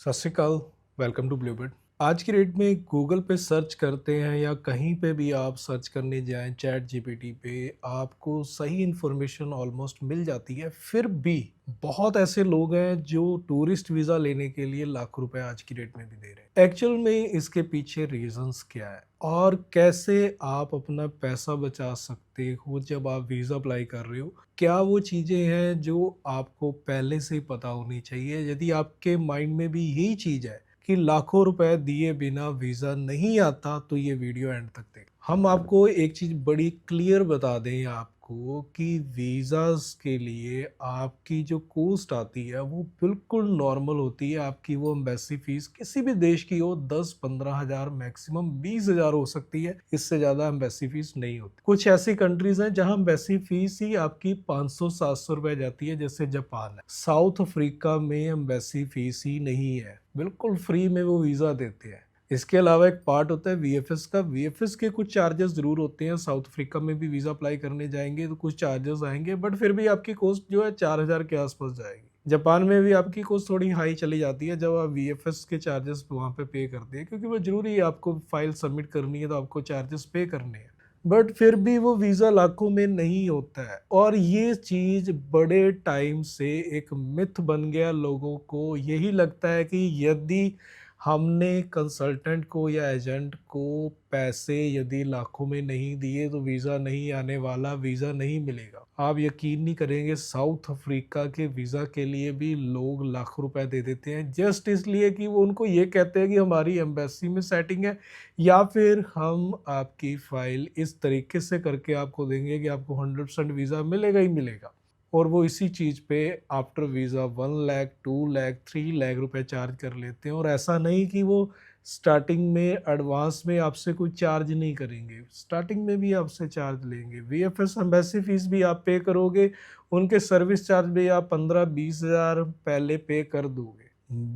सत श्री अकाल। Welcome to Bluebird. आज की डेट में गूगल पे सर्च करते हैं या कहीं पे भी आप सर्च करने जाएं चैट जीपीटी पे, आपको सही इन्फॉर्मेशन ऑलमोस्ट मिल जाती है। फिर भी बहुत ऐसे लोग हैं जो टूरिस्ट वीज़ा लेने के लिए लाखों रुपए आज की डेट में भी दे रहे हैं। एक्चुअल में इसके पीछे रीजंस क्या है और कैसे आप अपना पैसा बचा सकते हो जब आप वीज़ा अप्लाई कर रहे हो। क्या वो चीज़ें हैं जो आपको पहले से ही पता होनी चाहिए। यदि आपके माइंड में भी यही चीज़ है कि लाखों रुपए दिए बिना वीज़ा नहीं आता, तो ये वीडियो एंड तक देखें। हम आपको एक चीज़ बड़ी क्लियर बता दें आपको कि वीज़ाज़ के लिए आपकी जो कॉस्ट आती है वो बिल्कुल नॉर्मल होती है। आपकी वो एम्बेसी फ़ीस किसी भी देश की हो 10-15 हज़ार, मैक्सिमम 20 हज़ार हो सकती है। इससे ज़्यादा एम्बेसी फ़ीस नहीं होती। कुछ ऐसी कंट्रीज़ हैं जहाँ एम्बेसी फ़ीस ही आपकी 500-700 रुपए जाती है, जैसे जापान है। साउथ अफ्रीका में एम्बेसी फ़ीस ही नहीं है, बिल्कुल फ्री में वो वीज़ा देते हैं। इसके अलावा एक पार्ट होता है वीएफएस का। वीएफएस के कुछ चार्जेस ज़रूर होते हैं। साउथ अफ्रीका में भी वीज़ा अप्लाई करने जाएंगे तो कुछ चार्जेस आएंगे, बट फिर भी आपकी कॉस्ट जो है 4000 के आसपास जाएगी। जापान में भी आपकी कॉस्ट थोड़ी हाई चली जाती है जब आप वीएफएस के चार्जेस वहाँ पे करते हैं, क्योंकि वो ज़रूरी है, आपको फाइल सबमिट करनी है तो आपको चार्जेस पे करने हैं। बट फिर भी वो वीज़ा लाखों में नहीं होता है, और ये चीज़ बड़े टाइम से एक मिथ बन गया। लोगों को यही लगता है कि यदि हमने कंसल्टेंट को या एजेंट को पैसे यदि लाखों में नहीं दिए तो वीज़ा नहीं आने वाला, वीज़ा नहीं मिलेगा। आप यकीन नहीं करेंगे, साउथ अफ्रीका के वीज़ा के लिए भी लोग लाखों रुपए दे देते हैं, जस्ट इसलिए कि वो उनको ये कहते हैं कि हमारी एम्बेसी में सेटिंग है, या फिर हम आपकी फ़ाइल इस तरीके से करके आपको देंगे कि आपको 100% वीज़ा मिलेगा ही मिलेगा। और वो इसी चीज़ पे आफ्टर वीज़ा 1 लाख, 2 लाख, 3 लाख रुपए चार्ज कर लेते हैं। और ऐसा नहीं कि वो स्टार्टिंग में एडवांस में आपसे कोई चार्ज नहीं करेंगे, स्टार्टिंग में भी आपसे चार्ज लेंगे। वीएफएस एम्बेसी फ़ीस भी आप पे करोगे, उनके सर्विस चार्ज भी आप 15-20 हज़ार पहले पे कर दोगे,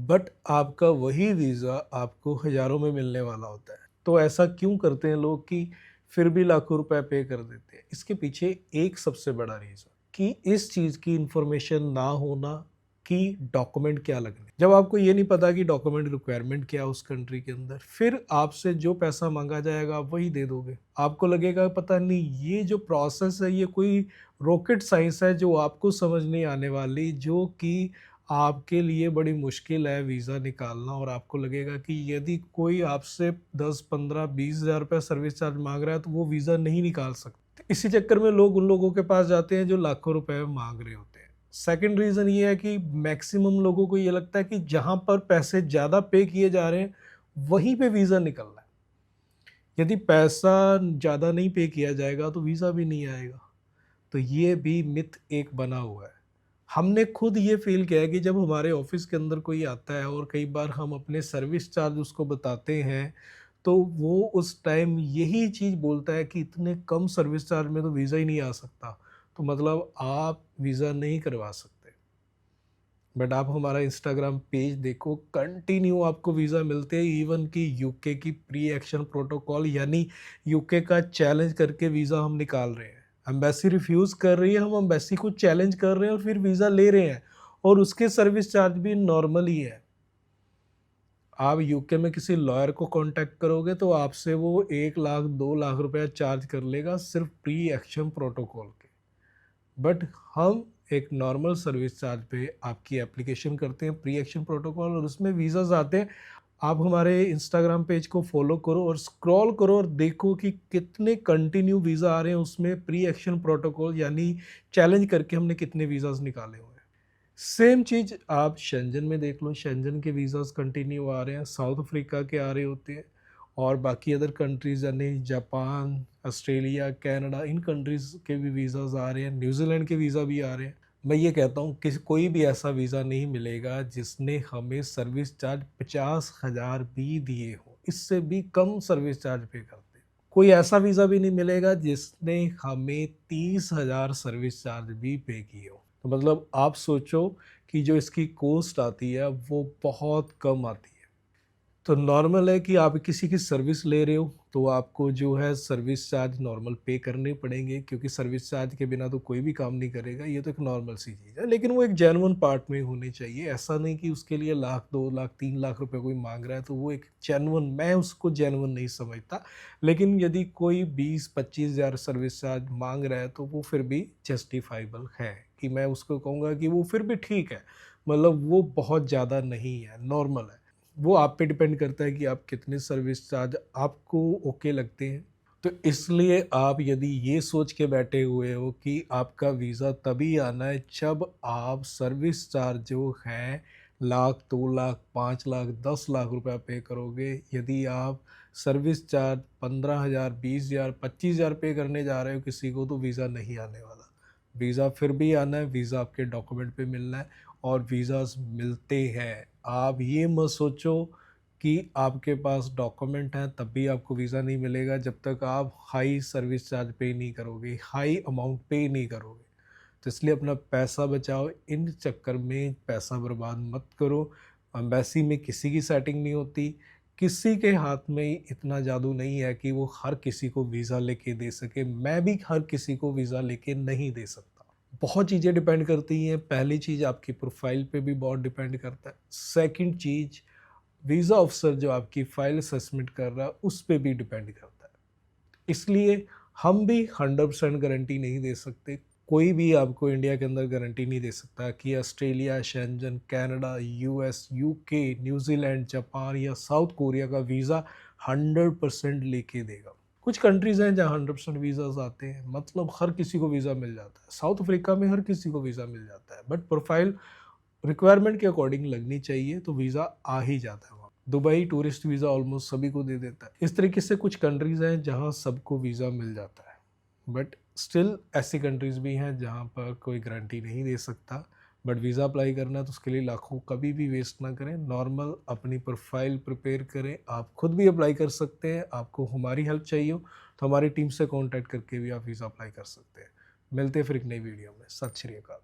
बट आपका वही वीज़ा आपको हज़ारों में मिलने वाला होता है। तो ऐसा क्यों करते हैं लोग कि फिर भी लाखों रुपए पे कर देते हैं? इसके पीछे एक सबसे बड़ा रीज़न कि इस चीज़ की इंफॉर्मेशन ना होना कि डॉक्यूमेंट क्या लगने। जब आपको ये नहीं पता कि डॉक्यूमेंट रिक्वायरमेंट क्या है उस कंट्री के अंदर, फिर आपसे जो पैसा मांगा जाएगा आप वही दे दोगे। आपको लगेगा पता नहीं ये जो प्रोसेस है ये कोई रॉकेट साइंस है जो आपको समझ नहीं आने वाली, जो कि आपके लिए बड़ी मुश्किल है वीज़ा निकालना। और आपको लगेगा कि यदि कोई आपसे 10-15-20 हज़ार रुपये सर्विस चार्ज मांग रहा है तो वो वीज़ा नहीं निकाल सकते। इसी चक्कर में लोग उन लोगों के पास जाते हैं जो लाखों रुपए मांग रहे होते हैं। सेकंड रीज़न ये है कि मैक्सिमम लोगों को ये लगता है कि जहाँ पर पैसे ज़्यादा पे किए जा रहे हैं वहीं पे वीज़ा निकल रहा है। यदि पैसा ज़्यादा नहीं पे किया जाएगा तो वीज़ा भी नहीं आएगा। तो ये भी मिथ एक बना हुआ है। हमने खुद ये फ़ील किया है कि जब हमारे ऑफ़िस के अंदर कोई आता है और कई बार हम अपने सर्विस चार्ज उसको बताते हैं, तो वो उस टाइम यही चीज़ बोलता है कि इतने कम सर्विस चार्ज में तो वीज़ा ही नहीं आ सकता। तो मतलब आप वीज़ा नहीं करवा सकते। बट आप हमारा इंस्टाग्राम पेज देखो, कंटिन्यू आपको वीज़ा मिलते हैं। इवन कि यूके की प्री एक्शन प्रोटोकॉल, यानी यूके का चैलेंज करके वीज़ा हम निकाल रहे हैं। एम्बेसी रिफ्यूज़ कर रही है, हम एम्बेसी को चैलेंज कर रहे हैं और फिर वीज़ा ले रहे हैं, और उसके सर्विस चार्ज भी नॉर्मल ही है। आप यूके में किसी लॉयर को कांटेक्ट करोगे तो आपसे वो 1 लाख 2 लाख रुपया चार्ज कर लेगा सिर्फ प्री एक्शन प्रोटोकॉल के। बट हम एक नॉर्मल सर्विस चार्ज पे आपकी एप्लीकेशन करते हैं प्री एक्शन प्रोटोकॉल, और उसमें वीज़ाज आते हैं। आप हमारे इंस्टाग्राम पेज को फॉलो करो और स्क्रॉल करो और देखो कि कितने कंटिन्यू वीज़ा आ रहे हैं उसमें प्री एक्शन प्रोटोकॉल यानी चैलेंज करके हमने कितने वीज़ाज निकाले हुए हैं। सेम चीज़ आप शेंजन में देख लो, शेंजन के वीज़ाज कंटिन्यू आ रहे हैं, साउथ अफ्रीका के आ रहे होते हैं, और बाकी अदर कंट्रीज़ यानी जापान, ऑस्ट्रेलिया, कनाडा, इन कंट्रीज़ के भी वीज़ाज आ रहे हैं, न्यूजीलैंड के वीज़ा भी आ रहे हैं। मैं ये कहता हूँ कि कोई भी ऐसा वीज़ा नहीं मिलेगा जिसने हमें सर्विस चार्ज 50,000 भी दिए हो, इससे भी कम सर्विस चार्ज पे करते हैं। कोई ऐसा वीज़ा भी नहीं मिलेगा जिसने हमें 30,000 सर्विस चार्ज भी पे किए हो। तो मतलब आप सोचो कि जो इसकी कॉस्ट आती है वो बहुत कम आती है। तो नॉर्मल है कि आप किसी की सर्विस ले रहे हो, तो आपको जो है सर्विस चार्ज नॉर्मल पे करने पड़ेंगे, क्योंकि सर्विस चार्ज के बिना तो कोई भी काम नहीं करेगा, ये तो एक नॉर्मल सी चीज़ है। लेकिन वो एक जेन्युइन पार्ट में होनी चाहिए, ऐसा नहीं कि उसके लिए लाख, 2 लाख, 3 लाख रुपए कोई माँग रहा है, तो वो एक जेन्युइन, मैं उसको जेन्युइन नहीं समझता। लेकिन यदि कोई 20-25 हज़ार सर्विस चार्ज माँग रहा है, तो वो फिर भी जस्टिफाइबल है, कि मैं उसको कहूँगा कि वो फिर भी ठीक है। मतलब वो बहुत ज़्यादा नहीं है, नॉर्मल है। वो आप पे डिपेंड करता है कि आप कितने सर्विस चार्ज आपको ओके लगते हैं। तो इसलिए आप यदि ये सोच के बैठे हुए हो कि आपका वीज़ा तभी आना है जब आप सर्विस चार्ज जो है लाख, 2 लाख, 5 लाख, 10 लाख रुपया पे करोगे। यदि आप सर्विस चार्ज 15,000, 20,000, 25,000 पे करने जा रहे हो किसी को, तो वीज़ा नहीं आने वाला। वीज़ा फिर भी आना है, वीज़ा आपके डॉक्यूमेंट पे मिलना है, और वीज़ाज़ मिलते हैं। आप ये मत सोचो कि आपके पास डॉक्यूमेंट हैं तब भी आपको वीज़ा नहीं मिलेगा, जब तक आप हाई सर्विस चार्ज पे नहीं करोगे, हाई अमाउंट पे नहीं करोगे। तो इसलिए अपना पैसा बचाओ, इन चक्कर में पैसा बर्बाद मत करो। एम्बेसी में किसी की सेटिंग नहीं होती, किसी के हाथ में इतना जादू नहीं है कि वो हर किसी को वीज़ा लेके दे सके। मैं भी हर किसी को वीज़ा लेके नहीं दे सकता। बहुत चीज़ें डिपेंड करती हैं। पहली चीज़ आपकी प्रोफाइल पे भी बहुत डिपेंड करता है। सेकंड चीज़, वीज़ा ऑफिसर जो आपकी फ़ाइल असेसमेंट कर रहा है, उस पे भी डिपेंड करता है। इसलिए हम भी 100% गारंटी नहीं दे सकते। कोई भी आपको इंडिया के अंदर गारंटी नहीं दे सकता कि Australia, Schengen, Canada, US, UK, New Zealand, Japan या साउथ कोरिया का वीज़ा 100% लेके देगा। कुछ कंट्रीज़ हैं जहाँ 100% वीज़ाज़ आते हैं, मतलब हर किसी को वीज़ा मिल जाता है। साउथ अफ्रीका में हर किसी को वीज़ा मिल जाता है, बट प्रोफाइल रिक्वायरमेंट के अकॉर्डिंग लगनी चाहिए, तो वीज़ा आ ही जाता है वहाँ। दुबई टूरिस्ट वीज़ा ऑलमोस्ट सभी को दे देता है। इस तरीके से कुछ कंट्रीज़ हैं जहाँ सबको वीज़ा मिल जाता है, बट स्टिल ऐसी कंट्रीज़ भी हैं जहाँ पर कोई गारंटी नहीं दे सकता। बट वीज़ा अप्लाई करना है तो उसके लिए लाखों कभी भी वेस्ट ना करें। नॉर्मल अपनी प्रोफाइल प्रिपेयर करें। आप खुद भी अप्लाई कर सकते हैं। आपको हमारी हेल्प चाहिए हो तो हमारी टीम से कॉन्टैक्ट करके भी आप वीज़ा अप्लाई कर सकते हैं। मिलते हैं फिर एक नई वीडियो में। सत श्री अकाल।